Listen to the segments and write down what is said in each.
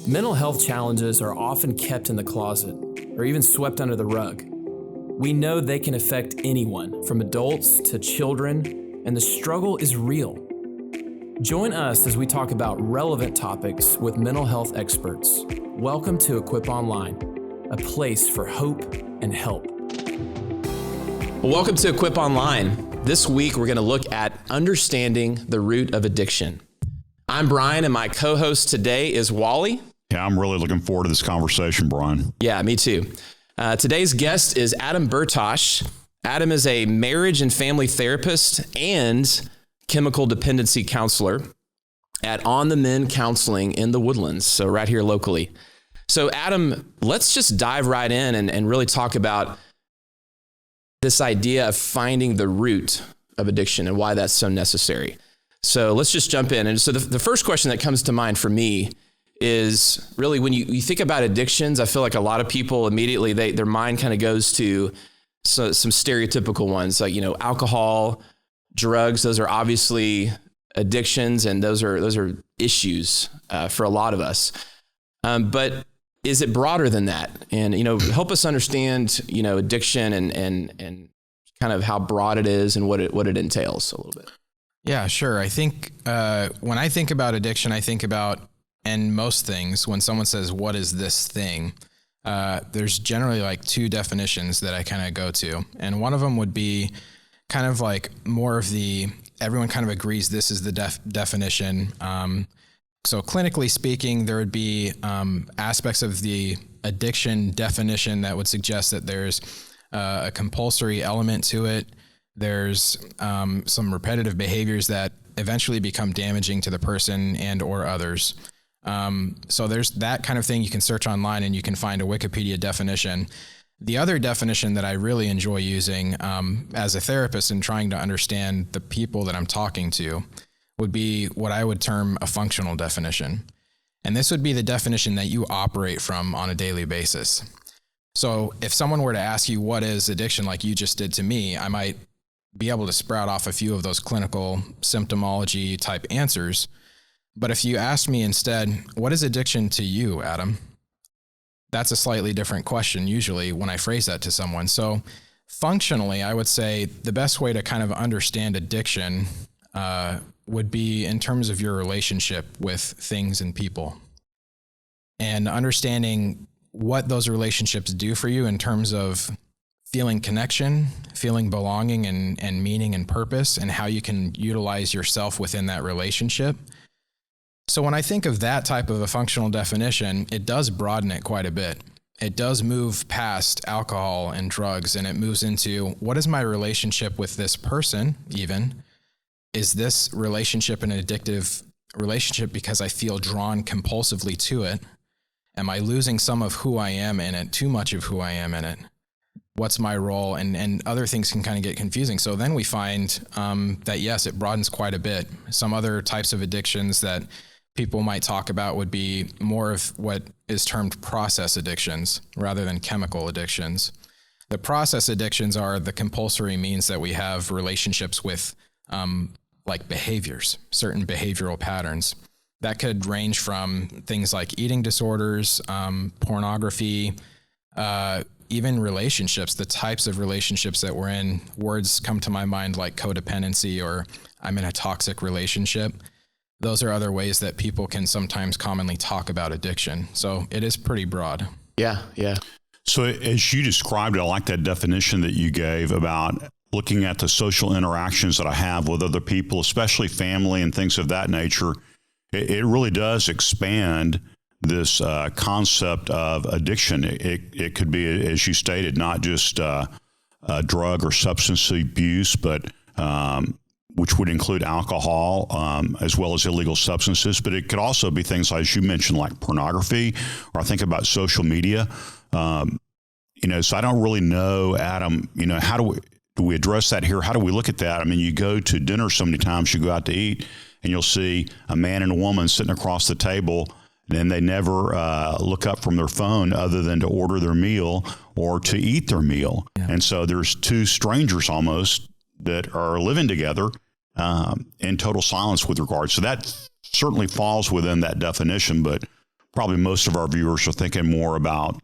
Mental health challenges are often kept in the closet or even swept under the rug. We know they can affect anyone, from adults to children, and the struggle is real. Join us as we talk about relevant topics with mental health experts. Welcome to Equip Online, a place for hope and help. Welcome to Equip Online. This week, we're going to look at understanding the root of addiction. I'm Brian, and my co-host today is Wally. Yeah, I'm really looking forward to this conversation, Brian. Yeah, me too. Today's guest is Adam Bertosh. Adam is a marriage and family therapist and chemical dependency counselor at On the Men Counseling in the Woodlands, so right here locally. So Adam, let's just dive right in and really talk about this idea of finding the root of addiction and why that's so necessary. So let's just jump in. And so the first question that comes to mind for me is really when you think about addictions, I feel like a lot of people immediately, their mind kind of goes to some stereotypical ones like, alcohol, drugs. Those are obviously addictions, and those are issues for a lot of us. But is it broader than that? And, help us understand, addiction and kind of how broad it is and what it entails a little bit. Yeah, sure. I think when I think about addiction, I think about, and most things, when someone says, what is this thing? There's generally like two definitions that I kind of go to. And one of them would be kind of like more of everyone kind of agrees this is the definition. So clinically speaking, there would be aspects of the addiction definition that would suggest that there's a compulsory element to it. There's some repetitive behaviors that eventually become damaging to the person and or others. So there's that kind of thing. You can search online and you can find a Wikipedia definition. The other definition that I really enjoy using as a therapist and trying to understand the people that I'm talking to would be what I would term a functional definition. And this would be the definition that you operate from on a daily basis. So if someone were to ask you what is addiction like you just did to me, I might be able to sprout off a few of those clinical symptomology type answers. But if you asked me instead, what is addiction to you, Adam? That's a slightly different question usually when I phrase that to someone. So functionally, I would say the best way to kind of understand addiction would be in terms of your relationship with things and people, and understanding what those relationships do for you in terms of feeling connection, feeling belonging and meaning and purpose, and how you can utilize yourself within that relationship. So when I think of that type of a functional definition, it does broaden it quite a bit. It does move past alcohol and drugs, and it moves into, what is my relationship with this person even? Is this relationship an addictive relationship because I feel drawn compulsively to it? Am I losing some of who I am in it, too much of who I am in it? What's my role? And other things can kind of get confusing. So then we find that, yes, it broadens quite a bit. Some other types of addictions that people might talk about would be more of what is termed process addictions rather than chemical addictions. The process addictions are the compulsory means that we have relationships with like behaviors, certain behavioral patterns. That could range from things like eating disorders, pornography, even relationships, the types of relationships that we're in. Words come to my mind like codependency or I'm in a toxic relationship. Those are other ways that people can sometimes commonly talk about addiction. So it is pretty broad. Yeah. So as you described it, I like that definition that you gave about looking at the social interactions that I have with other people, especially family and things of that nature. It really does expand this concept of addiction. It could be, as you stated, not just drug or substance abuse, but which would include alcohol as well as illegal substances. But it could also be things, as you mentioned, like pornography, or I think about social media. So I don't really know, Adam, how do we address that here? How do we look at that? I mean, you go to dinner so many times, you go out to eat, and you'll see a man and a woman sitting across the table, and they never look up from their phone other than to order their meal or to eat their meal. Yeah. And so there's two strangers almost that are living together in total silence with regard. So that certainly falls within that definition, but probably most of our viewers are thinking more about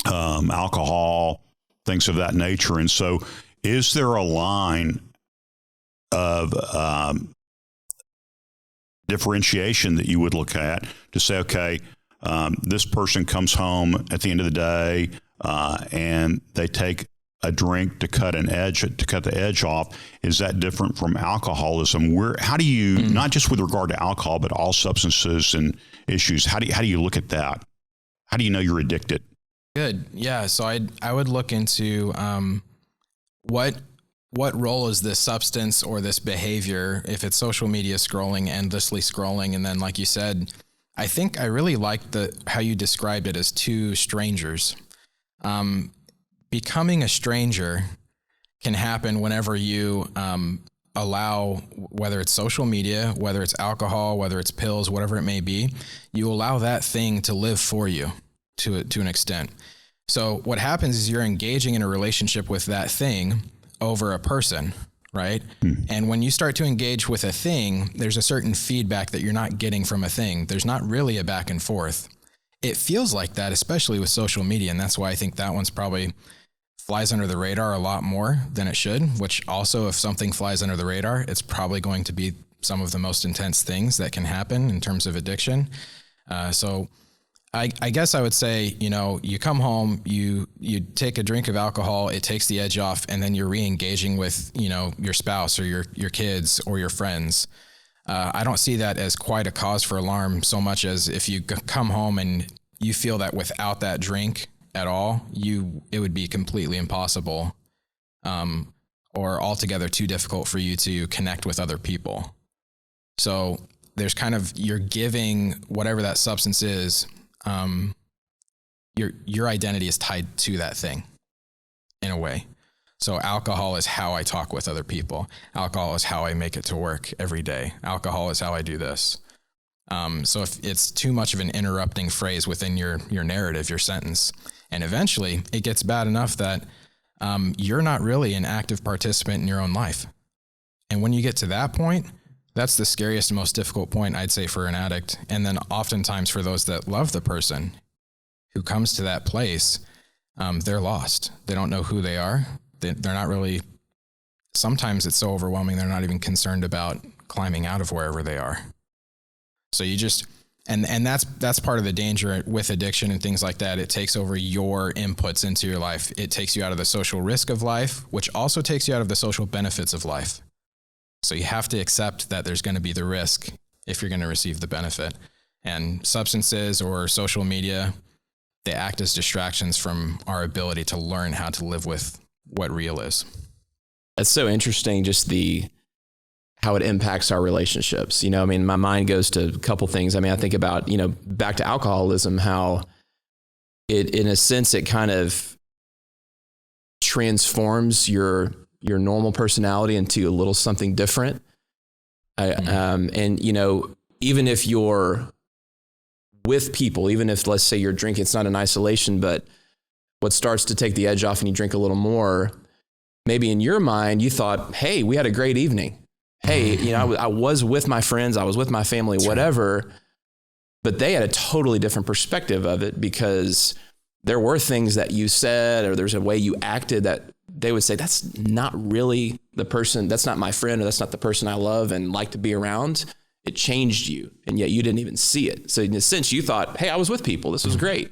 alcohol, things of that nature. And so is there a line of differentiation that you would look at to say, okay, this person comes home at the end of the day and they take a drink to cut the edge off? Is that different from alcoholism? How do you, not just with regard to alcohol, but all substances and issues, how do you look at that? How do you know you're addicted? Good. Yeah. So I would look into what role is this substance or this behavior, if it's social media scrolling, endlessly scrolling. And then, like you said, I think I really like how you described it as two strangers. Becoming a stranger can happen whenever you allow, whether it's social media, whether it's alcohol, whether it's pills, whatever it may be, you allow that thing to live for you to an extent. So what happens is you're engaging in a relationship with that thing over a person, right? And when you start to engage with a thing, there's a certain feedback that you're not getting from a thing. There's not really a back and forth. It feels like that, especially with social media. And that's why I think that one's probably flies under the radar a lot more than it should, which also, if something flies under the radar, it's probably going to be some of the most intense things that can happen in terms of addiction. So I guess I would say, you come home, you take a drink of alcohol, it takes the edge off, and then you're re-engaging with, your spouse or your kids or your friends. I don't see that as quite a cause for alarm so much as if you come home and you feel that without that drink at all, it would be completely impossible, or altogether too difficult for you to connect with other people. So there's you're giving whatever that substance is, your identity is tied to that thing in a way. So alcohol is how I talk with other people. Alcohol is how I make it to work every day. Alcohol is how I do this. So if it's too much of an interrupting phrase within your narrative, your sentence, and eventually it gets bad enough that you're not really an active participant in your own life. And when you get to that point, that's the scariest and most difficult point, I'd say, for an addict. And then oftentimes for those that love the person who comes to that place, they're lost. They don't know who they are. They're not really, sometimes it's so overwhelming, they're not even concerned about climbing out of wherever they are. So you just, and that's part of the danger with addiction and things like that. It takes over your inputs into your life. It takes you out of the social risk of life, which also takes you out of the social benefits of life. So you have to accept that there's going to be the risk if you're going to receive the benefit. And substances or social media, they act as distractions from our ability to learn how to live with what real is. That's so interesting, just how it impacts our relationships. My mind goes to a couple things. I think about, back to alcoholism, how it, in a sense, it kind of transforms your normal personality into a little something different. And, even if you're with people, even if, let's say, you're drinking, it's not in isolation, but what starts to take the edge off and you drink a little more, maybe in your mind, you thought, hey, we had a great evening. Hey, I was with my friends, I was with my family, whatever, but they had a totally different perspective of it because there were things that you said, or there's a way you acted that they would say, that's not really the person, that's not my friend, or that's not the person I love and like to be around. It changed you, and yet you didn't even see it. So in a sense, you thought, hey, I was with people, this was great.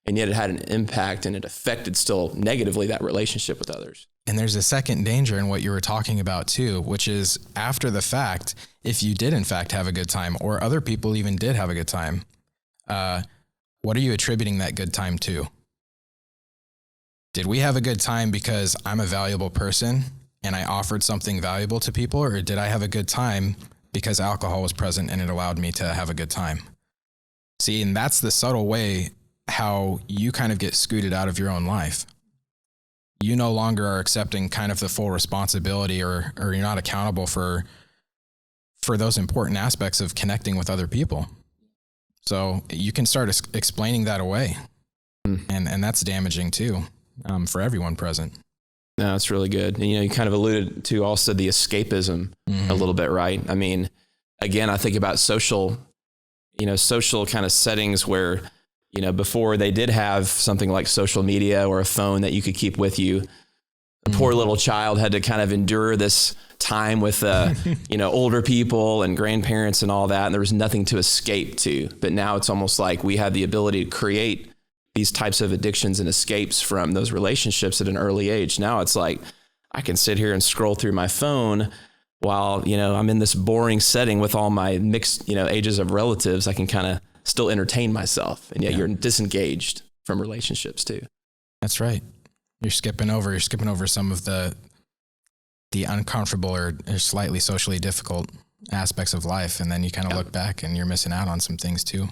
And yet it had an impact, and it affected still negatively that relationship with others. And there's a second danger in what you were talking about too, which is after the fact, if you did in fact have a good time, or other people even did have a good time, what are you attributing that good time to? Did we have a good time because I'm a valuable person and I offered something valuable to people, or did I have a good time because alcohol was present and it allowed me to have a good time? See, and that's the subtle way how you kind of get scooted out of your own life. You no longer are accepting kind of the full responsibility, or you're not accountable for those important aspects of connecting with other people. So you can start explaining that away. And that's damaging too, for everyone present. No, that's really good. And, you kind of alluded to also the escapism a little bit, right? Again, I think about social social kind of settings where, before they did have something like social media or a phone that you could keep with you. The poor little child had to kind of endure this time with, older people and grandparents and all that. And there was nothing to escape to. But now it's almost like we have the ability to create these types of addictions and escapes from those relationships at an early age. Now it's like I can sit here and scroll through my phone while, I'm in this boring setting with all my mixed, ages of relatives. I can kind of still entertain myself. And yet you're disengaged from relationships too. That's right. You're skipping over some of the uncomfortable or slightly socially difficult aspects of life. And then you kind of look back and you're missing out on some things too.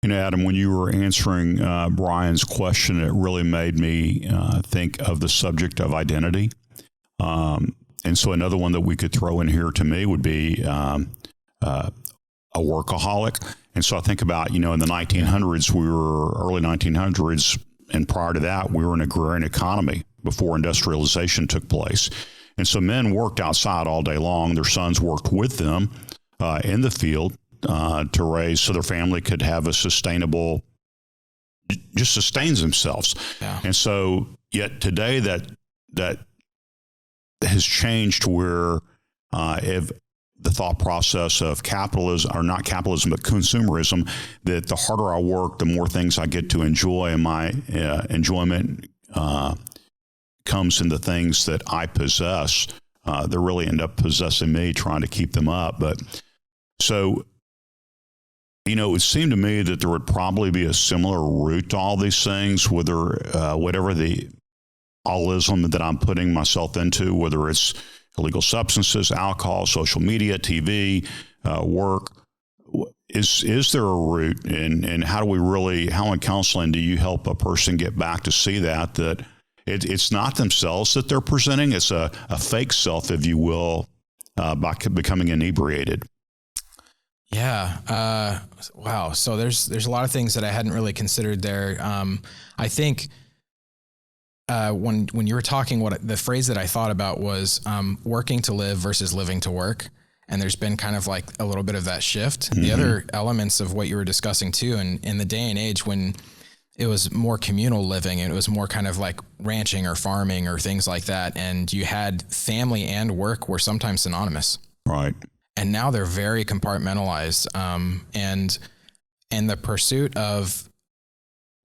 Adam, when you were answering Brian's question, it really made me think of the subject of identity. And so another one that we could throw in here to me would be a workaholic. And so I think about, in the 1900s, early 1900s, and prior to that, we were an agrarian economy before industrialization took place. And so men worked outside all day long. Their sons worked with them in the field to raise so their family could have a sustainable, just sustains themselves. Yeah. And so yet today that has changed to where if the thought process of capitalism, or not capitalism, but consumerism, that the harder I work, the more things I get to enjoy, and my enjoyment comes in the things that I possess. They really end up possessing me, trying to keep them up. But so, it would seem to me that there would probably be a similar root to all these things, whether whatever the allism that I'm putting myself into, whether it's illegal substances, alcohol, social media, TV, work. Is there a root, and how in counseling do you help a person get back to see that it's not themselves that they're presenting, it's a fake self, if you will, by becoming inebriated? Yeah. Wow. So there's a lot of things that I hadn't really considered there. I think when you were talking, the phrase that I thought about was working to live versus living to work. And there's been kind of like a little bit of that shift. Mm-hmm. The other elements of what you were discussing too, and in the day and age when it was more communal living and it was more kind of like ranching or farming or things like that, and you had family and work were sometimes synonymous. Right. And now they're very compartmentalized. And the pursuit of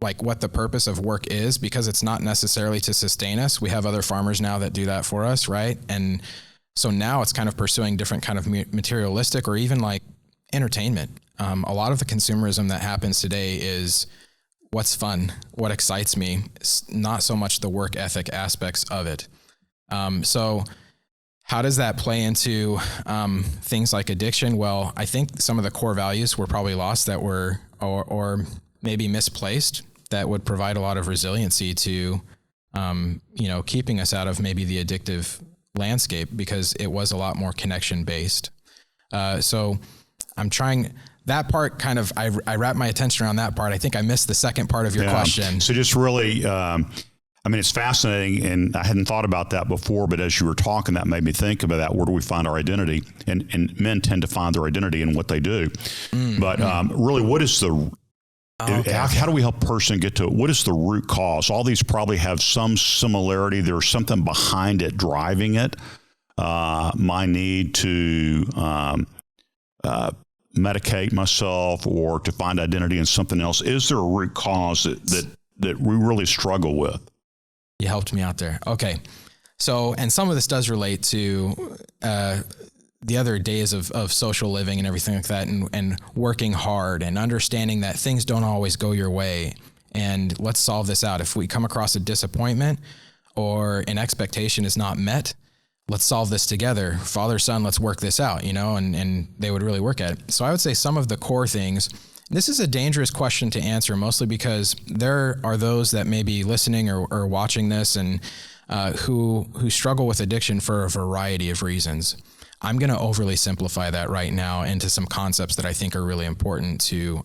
like what the purpose of work is, because it's not necessarily to sustain us. We have other farmers now that do that for us, right? And so now it's kind of pursuing different kind of materialistic or even like entertainment. A lot of the consumerism that happens today is what's fun, what excites me, not so much the work ethic aspects of it. So how does that play into things like addiction? Well, I think some of the core values were probably lost that were, or maybe misplaced, that would provide a lot of resiliency to, keeping us out of maybe the addictive landscape, because it was a lot more connection based. So I'm trying that part kind of, I wrap my attention around that part. I think I missed the second part of your question. So just really, it's fascinating, and I hadn't thought about that before, but as you were talking, that made me think about that. Where do we find our identity? And men tend to find their identity in what they do. But really, what is the, how do we help a person get to it? What is the root cause? All these probably have some similarity. There's something behind it driving it. My need to medicate myself or to find identity in something else. Is there a root cause that we really struggle with? You helped me out there. Okay. So, and some of this does relate to the other days of social living and everything like that, and working hard and understanding that things don't always go your way. And let's solve this out. If we come across a disappointment or an expectation is not met, let's solve this together. Father, son, let's work this out, and they would really work at it. So I would say some of the core things. This is a dangerous question to answer, mostly because there are those that may be listening or watching this and who struggle with addiction for a variety of reasons. I'm going to overly simplify that right now into some concepts that I think are really important to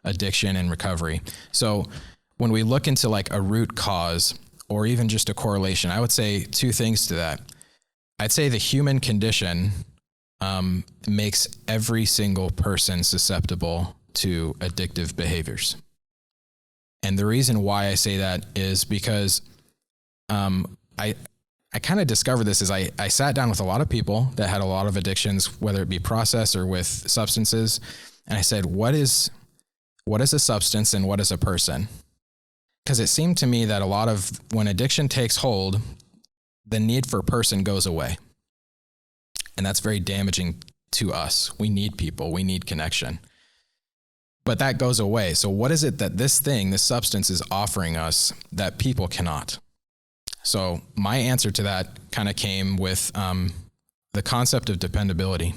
addiction and recovery. So when we look into like a root cause or even just a correlation, I would say two things to that. I'd say the human condition makes every single person susceptible to addictive behaviors. And the reason why I say that is because I kind of discovered this as I sat down with a lot of people that had a lot of addictions, whether it be process or with substances. And I said, what is a substance and what is a person? Because it seemed to me that a lot of when addiction takes hold, the need for person goes away. And that's very damaging to us. We need people. We need connection. But that goes away. So what is it that this substance is offering us that people cannot? So my answer to that kind of came with the concept of dependability.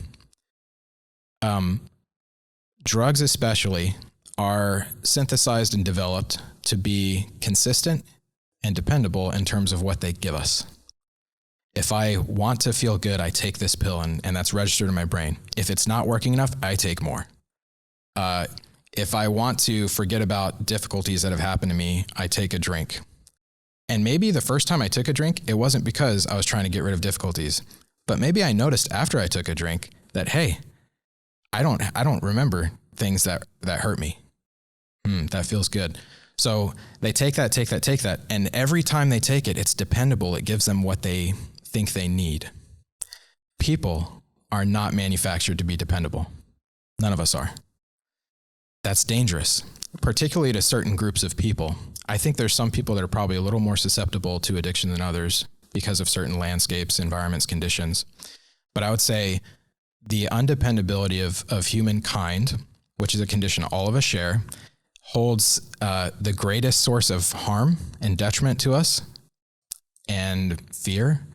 Drugs especially are synthesized and developed to be consistent and dependable in terms of what they give us. If I want to feel good, I take this pill and that's registered in my brain. If it's not working enough, I take more. If I want to forget about difficulties that have happened to me, I take a drink. And maybe the first time I took a drink, it wasn't because I was trying to get rid of difficulties, but maybe I noticed after I took a drink that, hey, I don't remember things that hurt me. That feels good. So they take that. And every time they take it, it's dependable. It gives them what they think they need. People are not manufactured to be dependable. None of us are. That's dangerous, particularly to certain groups of people. I think there's some people that are probably a little more susceptible to addiction than others because of certain landscapes, environments, conditions. But I would say the undependability of humankind, which is a condition all of us share, holds the greatest source of harm and detriment to us and fear,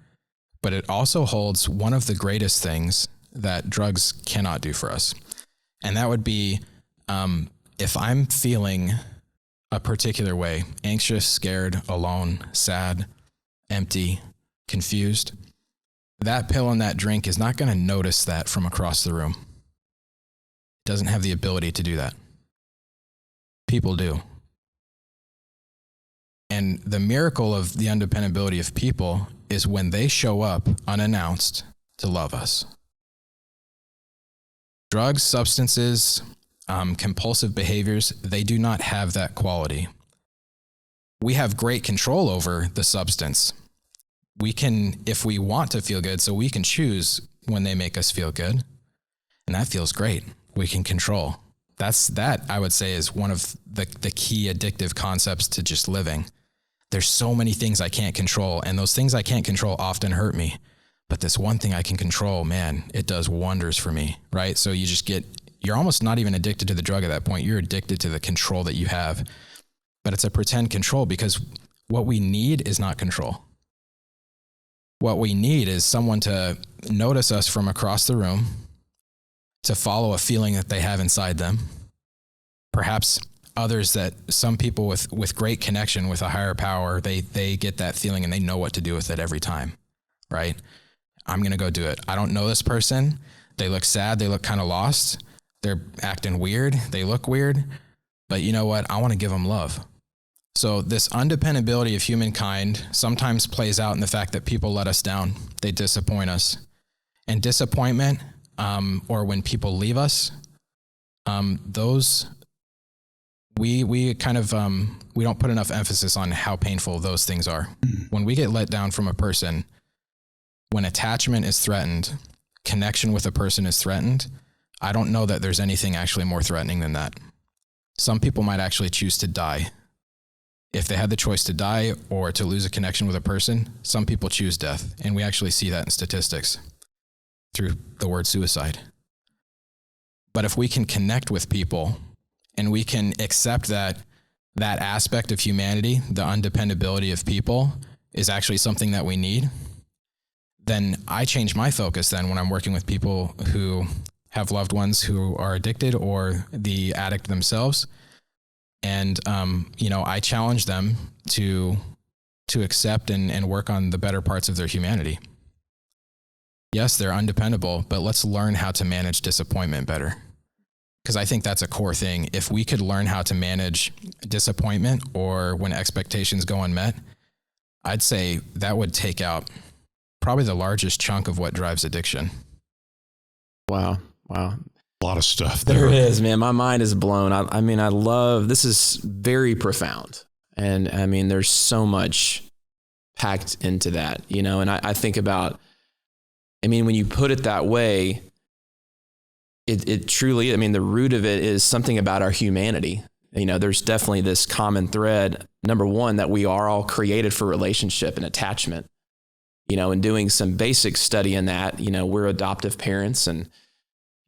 but it also holds one of the greatest things that drugs cannot do for us. And that would be if I'm feeling a particular way, anxious, scared, alone, sad, empty, confused, that pill and that drink is not going to notice that from across the room. It doesn't have the ability to do that. People do. And the miracle of the undependability of people is when they show up unannounced to love us. Drugs, substances, compulsive behaviors, they do not have that quality. We have great control over the substance. We can, if we want to feel good, so we can choose when they make us feel good. And that feels great. We can control. That I would say is one of the key addictive concepts to just living. There's so many things I can't control, and those things I can't control often hurt me. But this one thing I can control, man, it does wonders for me, right? So you're almost not even addicted to the drug at that point. You're addicted to the control that you have. But it's a pretend control because what we need is not control. What we need is someone to notice us from across the room, to follow a feeling that they have inside them. Perhaps others that some people with great connection with a higher power, they get that feeling and they know what to do with it every time, right? I'm going to go do it. I don't know this person. They look sad. They look kind of lost. They're acting weird. They look weird. But you know what? I want to give them love. So this undependability of humankind sometimes plays out in the fact that people let us down. They disappoint us. And disappointment, or when people leave us, those we kind of we don't put enough emphasis on how painful those things are. When we get let down from a person, when attachment is threatened, connection with a person is threatened, I don't know that there's anything actually more threatening than that. Some people might actually choose to die. If they had the choice to die or to lose a connection with a person, some people choose death. And we actually see that in statistics through the word suicide. But if we can connect with people and we can accept that aspect of humanity, the undependability of people, is actually something that we need, then I change my focus then when I'm working with people who have loved ones who are addicted or the addict themselves. And, I challenge them to accept and work on the better parts of their humanity. Yes, they're undependable, but let's learn how to manage disappointment better. Because I think that's a core thing. If we could learn how to manage disappointment or when expectations go unmet, I'd say that would take out probably the largest chunk of what drives addiction. Wow. A lot of stuff There is, man. My mind is blown. I mean, I love, this is very profound. And I mean, there's so much packed into that, you know, and I think about, I mean, when you put it that way, it truly, I mean, the root of it is something about our humanity. You know, there's definitely this common thread. Number one, that we are all created for relationship and attachment, you know, and doing some basic study in that, you know, we're adoptive parents, and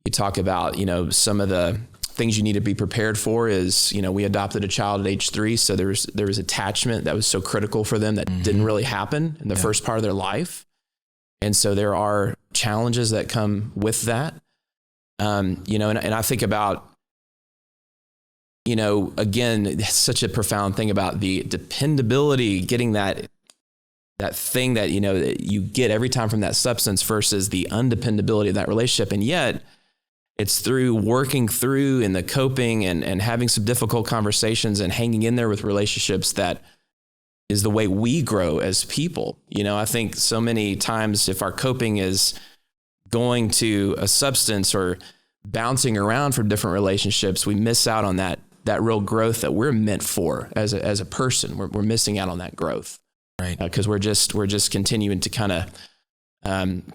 you talk about, you know, some of the things you need to be prepared for is, you know, we adopted a child at age 3. So there was attachment that was so critical for them that didn't really happen in the first part of their life. And so there are challenges that come with that. You know, and I think about, you know, again, it's such a profound thing about the dependability, getting that thing that, you know, that you get every time from that substance versus the undependability of that relationship. And yet it's through working through and the coping and having some difficult conversations and hanging in there with relationships that is the way we grow as people. You know, I think so many times if our coping is going to a substance or bouncing around from different relationships, we miss out on that real growth that we're meant for as a person. We're missing out on that growth, right? Because we're just continuing to kind of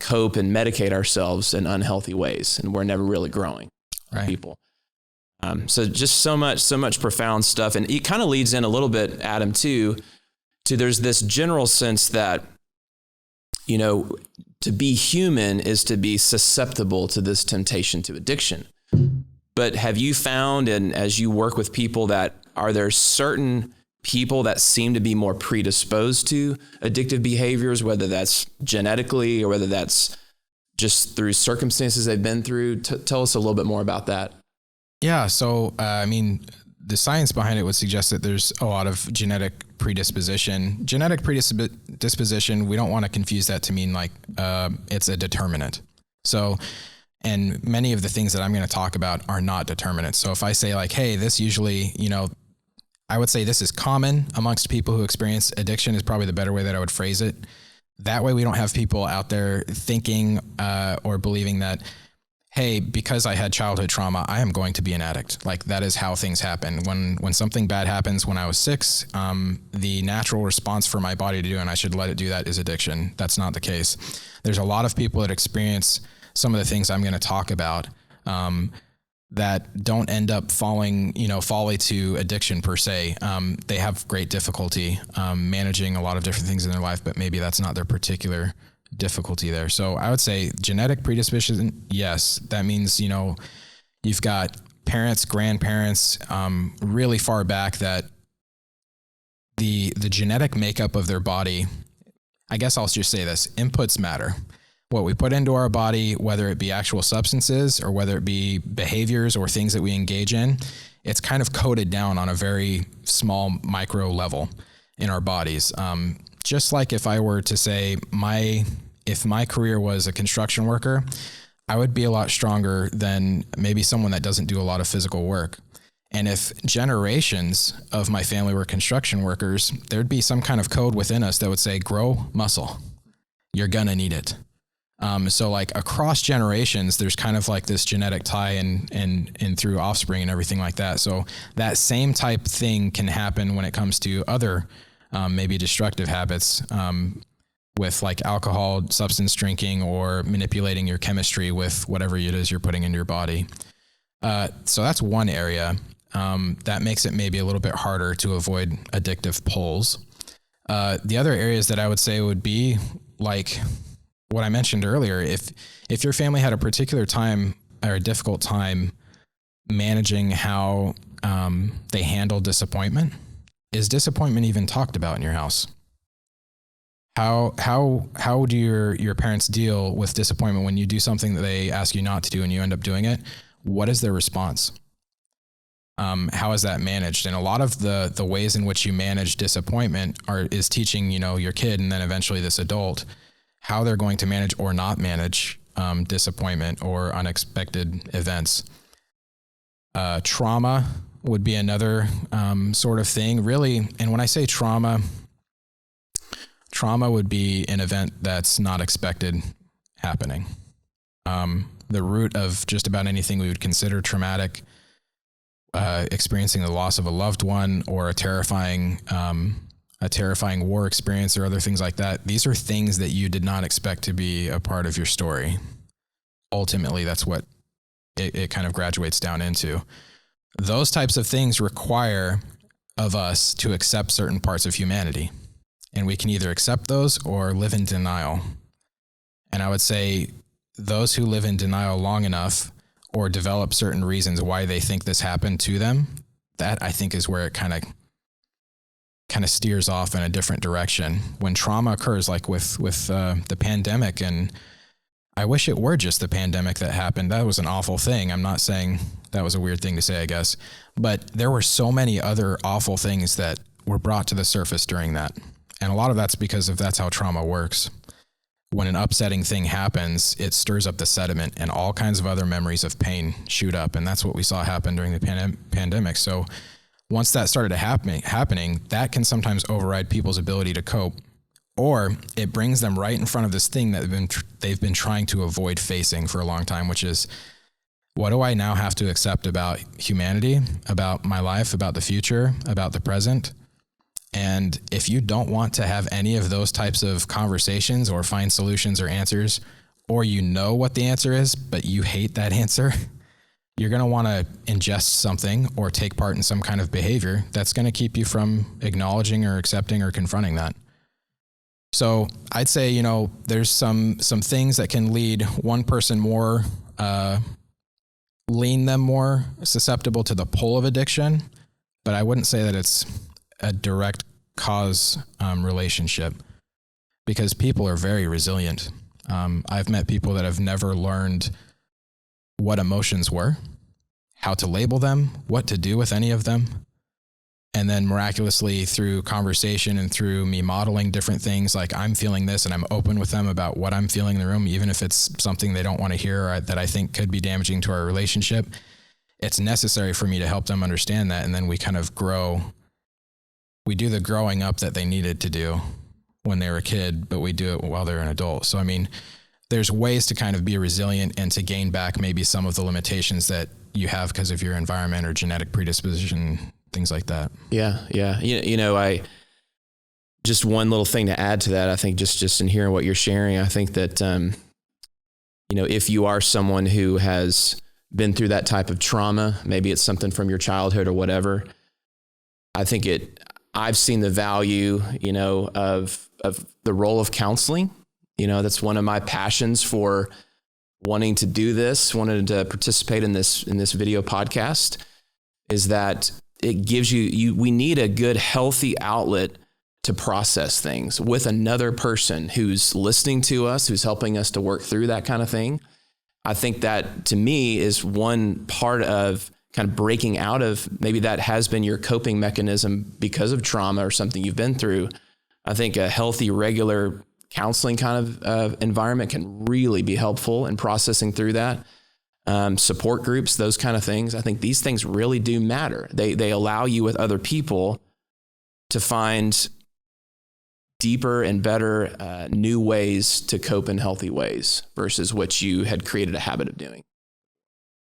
cope and medicate ourselves in unhealthy ways, and we're never really growing, right? People. So just so much profound stuff, and it kind of leads in a little bit, Adam, to there's this general sense that, you know, to be human is to be susceptible to this temptation to addiction. But have you found, and as you work with people, that are there certain people that seem to be more predisposed to addictive behaviors, whether that's genetically or whether that's just through circumstances they've been through? Tell us a little bit more about that. Yeah. So, I mean, the science behind it would suggest that there's a lot of genetic predisposition. Genetic predisposition, we don't want to confuse that to mean like it's a determinant. So, and many of the things that I'm going to talk about are not determinants. So if I say like, hey, this usually, you know, I would say this is common amongst people who experience addiction is probably the better way that I would phrase it. That way we don't have people out there thinking or believing that, hey, because I had childhood trauma, I am going to be an addict. Like that is how things happen. When something bad happens when I was 6, the natural response for my body to do, and I should let it do that, is addiction. That's not the case. There's a lot of people that experience some of the things I'm going to talk about that don't end up falling to addiction per se. They have great difficulty managing a lot of different things in their life, but maybe that's not their particular difficulty there. So I would say genetic predisposition, yes. That means, you know, you've got parents, grandparents, really far back that the genetic makeup of their body, I guess I'll just say this, inputs matter. What we put into our body, whether it be actual substances or whether it be behaviors or things that we engage in, it's kind of coded down on a very small micro level in our bodies. Just like if I were to say if my career was a construction worker, I would be a lot stronger than maybe someone that doesn't do a lot of physical work. And if generations of my family were construction workers, there'd be some kind of code within us that would say, grow muscle. You're gonna need it. So like across generations, there's kind of like this genetic tie and through offspring and everything like that. So that same type thing can happen when it comes to other maybe destructive habits with like alcohol, substance drinking, or manipulating your chemistry with whatever it is you're putting into your body. So that's one area that makes it maybe a little bit harder to avoid addictive pulls. The other areas that I would say would be like what I mentioned earlier. If your family had a particular time or a difficult time managing how they handle disappointment, is disappointment even talked about in your house? How do your parents deal with disappointment when you do something that they ask you not to do and you end up doing it? What is their response? How is that managed? And a lot of the ways in which you manage disappointment is teaching, you know, your kid and then eventually this adult how they're going to manage or not manage disappointment or unexpected events. Trauma would be another sort of thing, really. And when I say trauma would be an event that's not expected happening. the root of just about anything we would consider traumatic, experiencing the loss of a loved one or a terrifying war experience or other things like that. These are things that you did not expect to be a part of your story. Ultimately, that's what it kind of graduates down into. Those types of things require of us to accept certain parts of humanity. And we can either accept those or live in denial. And I would say those who live in denial long enough or develop certain reasons why they think this happened to them, that I think is where it kind of steers off in a different direction. When trauma occurs, like with the pandemic, and I wish it were just the pandemic that happened. That was an awful thing. I'm not saying that was a weird thing to say, I guess, but there were so many other awful things that were brought to the surface during that. And a lot of that's because that's how trauma works. When an upsetting thing happens, it stirs up the sediment and all kinds of other memories of pain shoot up. And that's what we saw happen during the pandemic. So once that started happening, that can sometimes override people's ability to cope, or it brings them right in front of this thing that they've been trying to avoid facing for a long time, which is, what do I now have to accept about humanity, about my life, about the future, about the present? And if you don't want to have any of those types of conversations or find solutions or answers, or you know what the answer is, but you hate that answer, you're going to want to ingest something or take part in some kind of behavior that's going to keep you from acknowledging or accepting or confronting that. So I'd say, there's some things that can lead one person more, lean them more susceptible to the pull of addiction, but I wouldn't say that it's a direct cause relationship, because people are very resilient. I've met people that have never learned what emotions were, how to label them, what to do with any of them. And then miraculously through conversation and through me modeling different things, like I'm feeling this and I'm open with them about what I'm feeling in the room, even if it's something they don't want to hear or that I think could be damaging to our relationship, it's necessary for me to help them understand that. And then we kind of grow. We do the growing up that they needed to do when they were a kid, but we do it while they're an adult. So, there's ways to kind of be resilient and to gain back maybe some of the limitations that you have because of your environment or genetic predisposition, things like that. Yeah. I just one little thing to add to that. I think just in hearing what you're sharing, I think that, if you are someone who has been through that type of trauma, maybe it's something from your childhood or whatever, I've seen the value, of the role of counseling. That's one of my passions for wanting to do this, wanted to participate in this video podcast, is that it gives we need a good, healthy outlet to process things with another person who's listening to us, who's helping us to work through that kind of thing. I think that to me is one part of kind of breaking out of, maybe that has been your coping mechanism because of trauma or something you've been through. I think a healthy, regular counseling kind of environment can really be helpful in processing through that. Support groups, those kind of things. I think these things really do matter. They allow you with other people to find deeper and better new ways to cope in healthy ways versus what you had created a habit of doing.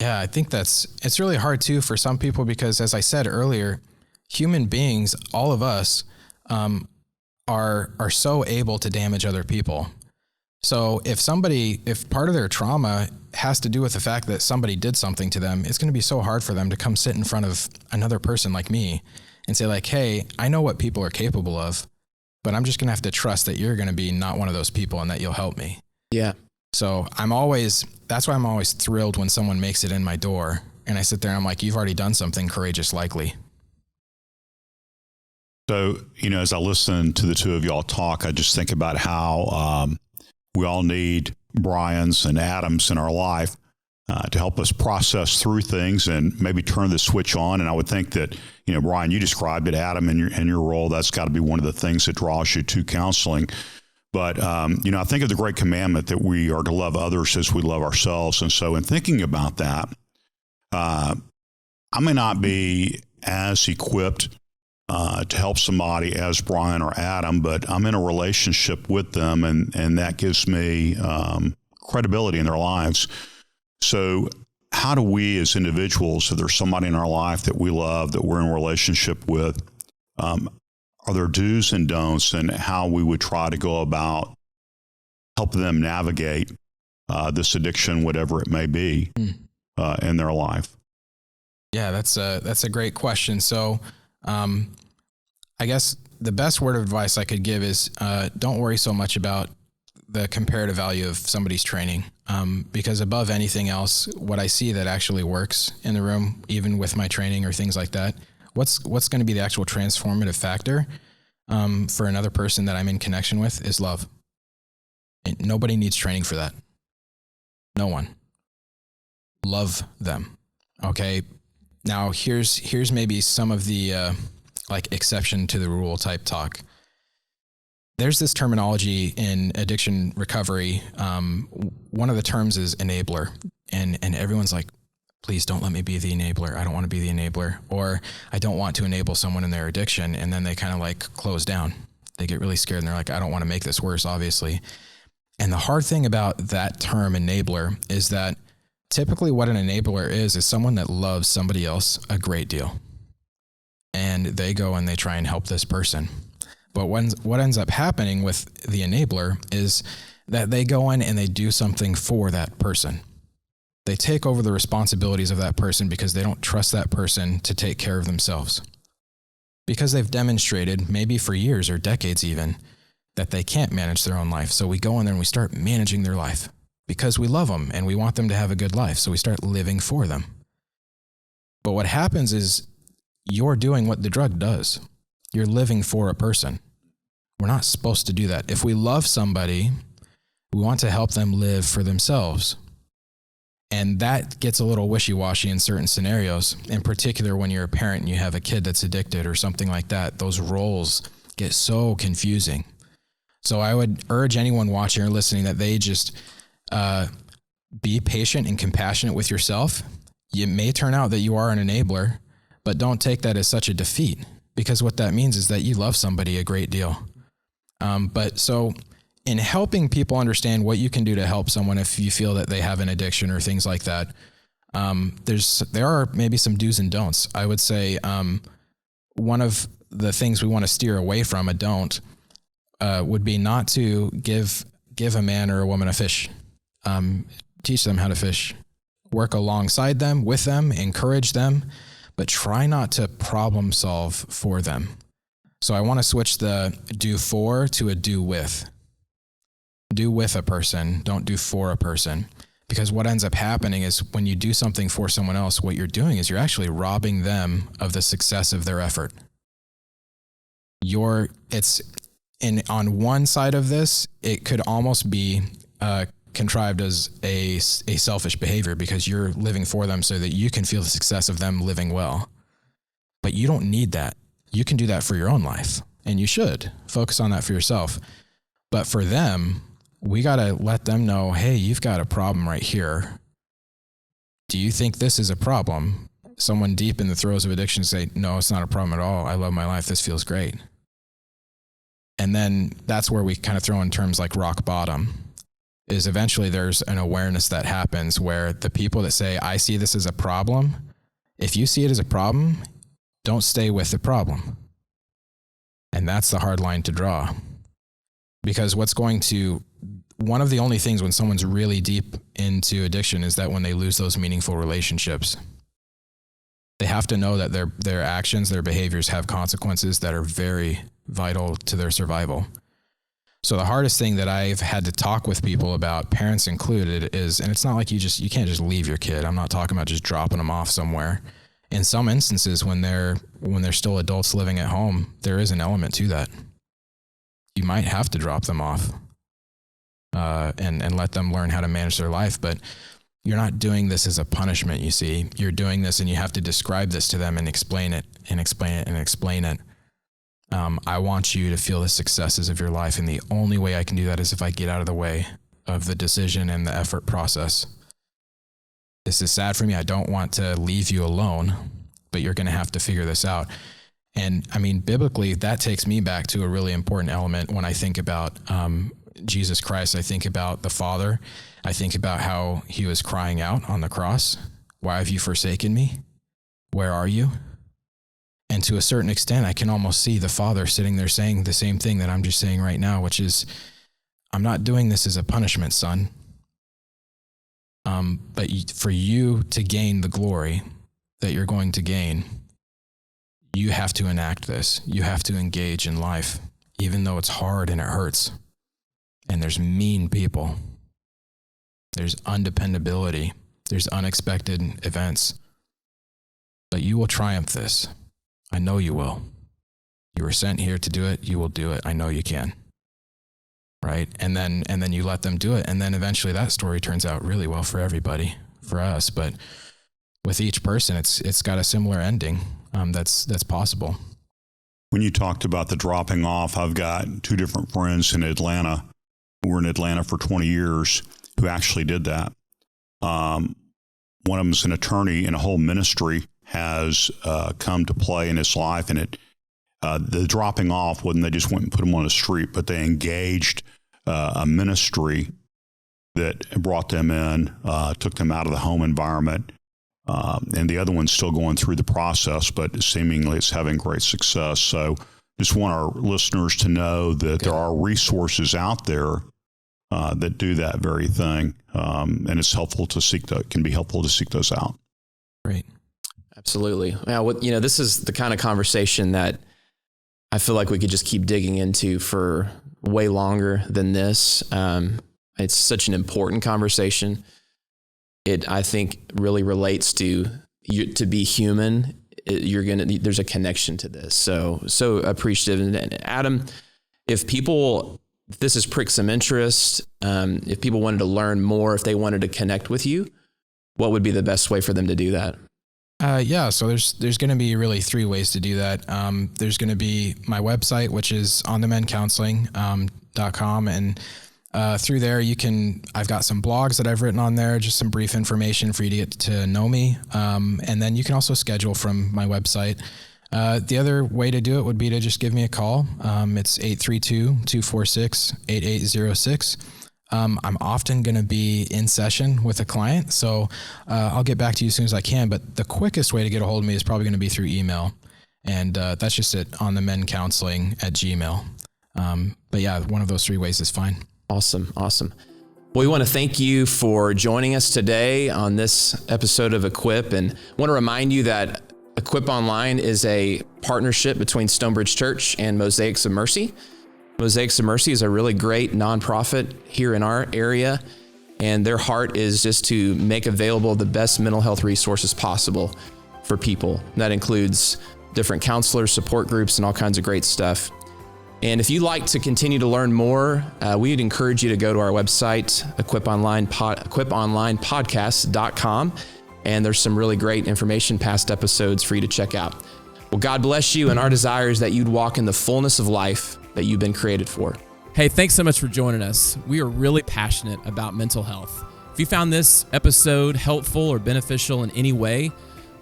Yeah, I think it's really hard too for some people because, as I said earlier, human beings, all of us, are so able to damage other people. So if part of their trauma has to do with the fact that somebody did something to them, it's going to be so hard for them to come sit in front of another person like me and say like, hey, I know what people are capable of, but I'm just going to have to trust that you're going to be not one of those people and that you'll help me. Yeah. So that's why I'm always thrilled when someone makes it in my door and I sit there and I'm like, you've already done something courageous, likely. So, as I listen to the two of y'all talk, I just think about how we all need Brians and Adams in our life to help us process through things and maybe turn the switch on. And I would think that, Brian, you described it, Adam, in your role, that's got to be one of the things that draws you to counseling. But, I think of the great commandment that we are to love others as we love ourselves. And so in thinking about that, I may not be as equipped to help somebody as Brian or Adam, but I'm in a relationship with them, and that gives me credibility in their lives. So how do we as individuals, if there's somebody in our life that we love, that we're in a relationship with, are there do's and don'ts and how we would try to go about helping them navigate this addiction, whatever it may be, in their life? Yeah, that's a great question. So, I guess the best word of advice I could give is don't worry so much about the comparative value of somebody's training, because above anything else, what I see that actually works in the room, even with my training or things like that, what's going to be the actual transformative factor for another person that I'm in connection with is love. And nobody needs training for that. No one. Love them. Okay. Now here's maybe some of the like exception to the rule type talk. There's this terminology in addiction recovery. One of the terms is enabler, and everyone's like, please don't let me be the enabler. I don't want to be the enabler, or I don't want to enable someone in their addiction. And then they kind of like close down. They get really scared and they're like, I don't want to make this worse, obviously. And the hard thing about that term enabler is that typically what an enabler is someone that loves somebody else a great deal. And they go and they try and help this person. But what ends up happening with the enabler is that they go in and they do something for that person. They take over the responsibilities of that person because they don't trust that person to take care of themselves. Because they've demonstrated, maybe for years or decades even, that they can't manage their own life. So we go in there and we start managing their life because we love them and we want them to have a good life. So we start living for them. But what happens is you're doing what the drug does. You're living for a person. We're not supposed to do that. If we love somebody, we want to help them live for themselves. And that gets a little wishy-washy in certain scenarios. In particular, when you're a parent and you have a kid that's addicted or something like that, those roles get so confusing. So I would urge anyone watching or listening that they just be patient and compassionate with yourself. It may turn out that you are an enabler, but don't take that as such a defeat, because what that means is that you love somebody a great deal. But so in helping people understand what you can do to help someone if you feel that they have an addiction or things like that, there are maybe some do's and don'ts. I would say one of the things we want to steer away from, a don't, would be not to give a man or a woman a fish. Teach them how to fish. Work alongside them, with them, encourage them, but try not to problem solve for them. So I want to switch the do for to a do with. Do with a person, don't do for a person. Because what ends up happening is when you do something for someone else, what you're doing is you're actually robbing them of the success of their effort. On one side of this, it could almost be contrived as a selfish behavior because you're living for them so that you can feel the success of them living well. But you don't need that. You can do that for your own life, and you should focus on that for yourself. But for them, we got to let them know, hey, you've got a problem right here. Do you think this is a problem? Someone deep in the throes of addiction say, no, it's not a problem at all. I love my life. This feels great. And then that's where we kind of throw in terms like rock bottom, is eventually there's an awareness that happens where the people that say, I see this as a problem, if you see it as a problem, don't stay with the problem. And that's the hard line to draw. Because one of the only things when someone's really deep into addiction is that when they lose those meaningful relationships, they have to know that their actions, their behaviors have consequences that are very vital to their survival. So the hardest thing that I've had to talk with people about, parents included, is, and it's not like you can't just leave your kid. I'm not talking about just dropping them off somewhere. In some instances, when they're still adults living at home, there is an element to that. You might have to drop them off and let them learn how to manage their life, but you're not doing this as a punishment, you see. You're doing this and you have to describe this to them and explain it and explain it and explain it. I want you to feel the successes of your life, and the only way I can do that is if I get out of the way of the decision and the effort process. This is sad for me. I don't want to leave you alone, but you're going to have to figure this out. And I mean, biblically, that takes me back to a really important element when I think about Jesus Christ, I think about the Father. I think about how he was crying out on the cross. Why have you forsaken me? Where are you? And to a certain extent, I can almost see the Father sitting there saying the same thing that I'm just saying right now, which is, I'm not doing this as a punishment, son. But for you to gain the glory that you're going to gain, you have to enact this. You have to engage in life, even though it's hard and it hurts. And there's mean people. There's undependability. There's unexpected events. But you will triumph this. I know you will. You were sent here to do it. You will do it. I know you can. Right? And then you let them do it. And then eventually that story turns out really well for everybody, for us. But with each person, it's got a similar ending. That's possible. When you talked about the dropping off, I've got two different friends in Atlanta who were in Atlanta for 20 years who actually did that. One of them is an attorney, and a whole ministry has come to play in his life. And the dropping off wasn't they just went and put him on the street, but they engaged a ministry that brought them in, took them out of the home environment. And the other one's still going through the process, but seemingly it's having great success. So just want our listeners to know that there are resources out there that do that very thing. And it's helpful to can be helpful to seek those out. Great. Absolutely. Now, this is the kind of conversation that I feel like we could just keep digging into for way longer than this. It's such an important conversation. It, I think, really relates to to be human. There's a connection to this. So appreciative. And Adam, if this has pricked some interest, if people wanted to learn more, if they wanted to connect with you, what would be the best way for them to do that? So there's going to be really three ways to do that. There's going to be my website, which is onthemencounseling.com. And through there, I've got some blogs that I've written on there, just some brief information for you to get to know me. And then you can also schedule from my website. The other way to do it would be to just give me a call. It's 832-246-8806. I'm often going to be in session with a client, so I'll get back to you as soon as I can. But the quickest way to get a hold of me is probably going to be through email, and that's just at onthemencounseling@gmail. But yeah, one of those three ways is fine. Awesome. Well, we want to thank you for joining us today on this episode of Equip, and want to remind you that Equip Online is a partnership between StoneBridge Church and Mosaics of Mercy. Mosaics of Mercy is a really great nonprofit here in our area, and their heart is just to make available the best mental health resources possible for people. That includes different counselors, support groups, and all kinds of great stuff. And if you'd like to continue to learn more, we'd encourage you to go to our website, equiponlinepodcast.com, and there's some really great information, past episodes for you to check out. Well, God bless you, and our desire is that you'd walk in the fullness of life that you've been created for. Hey, thanks so much for joining us. We are really passionate about mental health. If you found this episode helpful or beneficial in any way,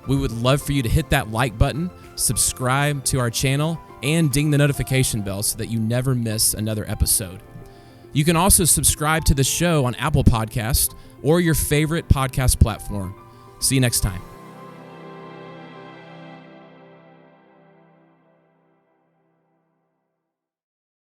we would love for you to hit that like button, subscribe to our channel, and ding the notification bell so that you never miss another episode. You can also subscribe to the show on Apple Podcasts or your favorite podcast platform. See you next time.